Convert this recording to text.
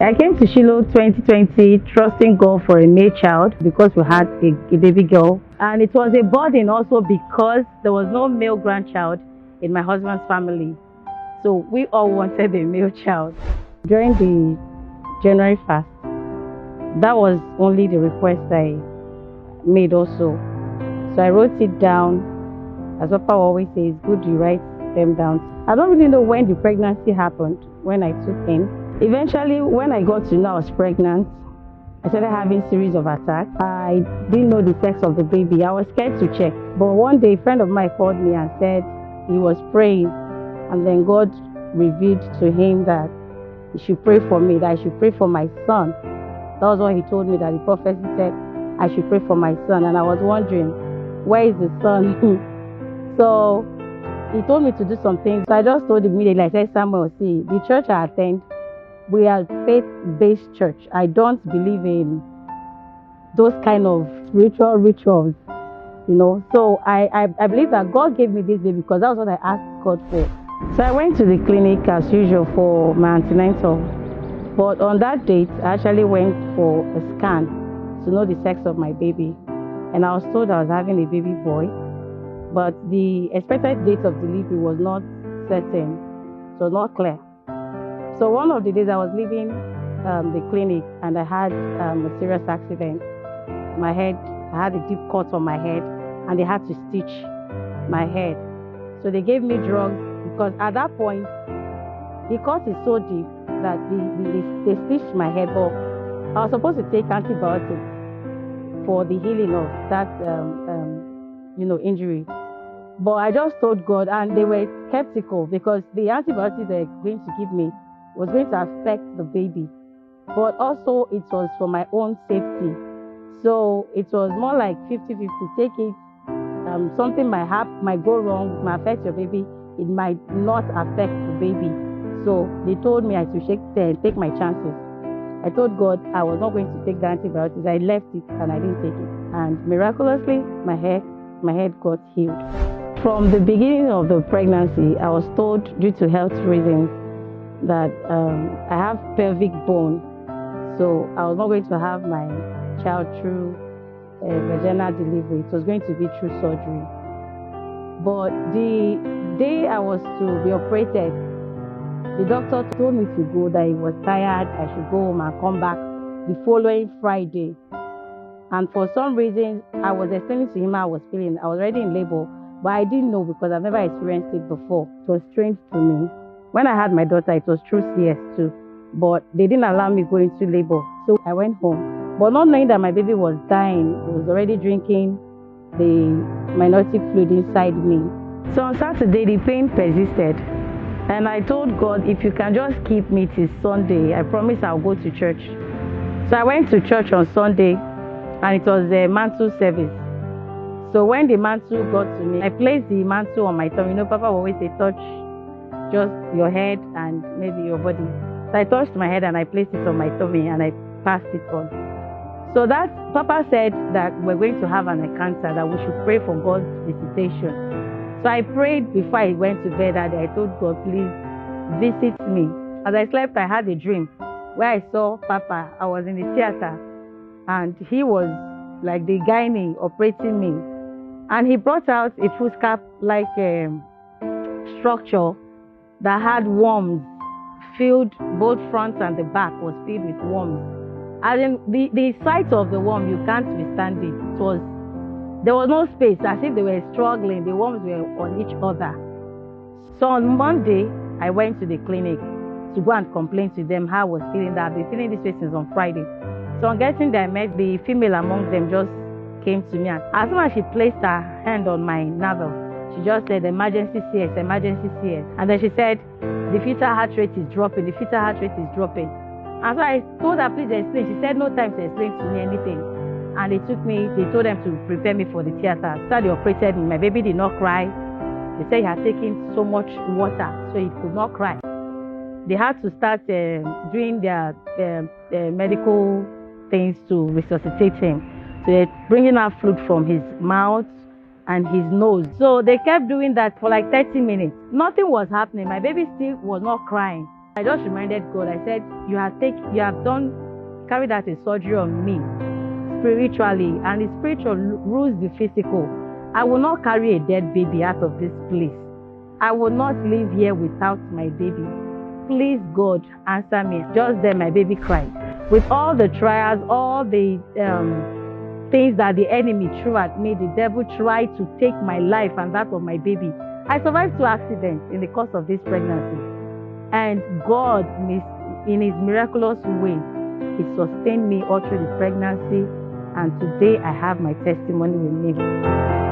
I came to Shiloh 2020 trusting God for a male child because we had a baby girl. And it was a burden also because there was no male grandchild in my husband's family. So we all wanted a male child. During the January fast, that was only the request I made also. So I wrote it down. As Papa always says, it's good you write them down. I don't really know when the pregnancy happened, when I took in. Eventually, when I got to know I was pregnant, I started having a series of attacks. I didn't know the sex of the baby. I was scared to check. But one day, a friend of mine called me and said he was praying, and then God revealed to him that he should pray for me, that I should pray for my son. That was what he told me, that the prophecy said I should pray for my son. And I was wondering, where is the son? So he told me to do some things. So I just told him immediately, I said, Samuel, see, the church I attend, we are faith-based church. I don't believe in those kind of spiritual rituals, you know. So I believe that God gave me this baby because that was what I asked God for. So I went to the clinic as usual for my antenatal. But on that date, I actually went for a scan to know the sex of my baby. And I was told I was having a baby boy. But the expected date of delivery was not certain. It was not clear. So one of the days I was leaving the clinic and I had a serious accident. I had a deep cut on my head and they had to stitch my head. So they gave me drugs because at that point, the cut is so deep that they stitched my head, but I was supposed to take antibiotics for the healing of that injury. But I just told God, and they were skeptical because the antibiotics they were going to give me was going to affect the baby, but also it was for my own safety. So it was more like 50-50. Take it, something might go wrong, it might affect your baby, it might not affect the baby. So they told me I should take my chances. I told God I was not going to take the antibiotics. I left it and I didn't take it. And miraculously, my head got healed. From the beginning of the pregnancy, I was told due to health reasons that I have pelvic bone, so I was not going to have my child through vaginal delivery. It was going to be through surgery. But the day I was to be operated, the doctor told me to go, that he was tired, I should go home and come back the following Friday. And for some reason, I was explaining to him how I was feeling. I was already in labor, but I didn't know because I've never experienced it before. It was strange to me. When I had my daughter, it was through CS too, but they didn't allow me go into labor. So I went home, but not knowing that my baby was dying. It was already drinking the minority fluid inside me. So on Saturday, the pain persisted. And I told God, if you can just keep me till Sunday, I promise I'll go to church. So I went to church on Sunday, and it was a mantle service. So when the mantle got to me, I placed the mantle on my tummy. You know, Papa will always say, touch just your head and maybe your body. So I touched my head and I placed it on my tummy and I passed it on. So that Papa said that we're going to have an encounter, that we should pray for God's visitation. So I prayed before I went to bed that day. I told God, please visit me. As I slept, I had a dream where I saw Papa. I was in the theater and he was like the gynae operating me. And he brought out a foolscap-like structure that had worms, filled both front and the back was filled with worms. And in the sight of the worm, you can't withstand it. There was no space, as if they were struggling. The worms were on each other. So on Monday, I went to the clinic to go and complain to them how I was feeling, that I've been feeling this way since on Friday. So on getting there, I met the female among them, just came to me. And as soon as she placed her hand on my navel, she just said, emergency CS, emergency CS. And then she said, the fetal heart rate is dropping, the fetal heart rate is dropping. And so I told her, please explain. She said, no time to explain to me anything. And they told them to prepare me for the theater. So they operated me. My baby did not cry. They said he had taken so much water, so he could not cry. They had to start doing their medical things to resuscitate him. So they're bringing out fluid from his mouth and his nose. So they kept doing that for like 30 minutes. Nothing was happening. My baby still was not crying. I just reminded God, I said, you have carried out a surgery on me spiritually, and the spiritual rules the physical. I will not carry a dead baby out of this place. I will not live here without my baby. Please, God, answer me. Just then, my baby cried. With all the trials, all the things that the enemy threw at me, the devil tried to take my life and that of my baby. I survived 2 accidents in the course of this pregnancy. And God, in His miraculous way, He sustained me all through the pregnancy. And today I have my testimony with me.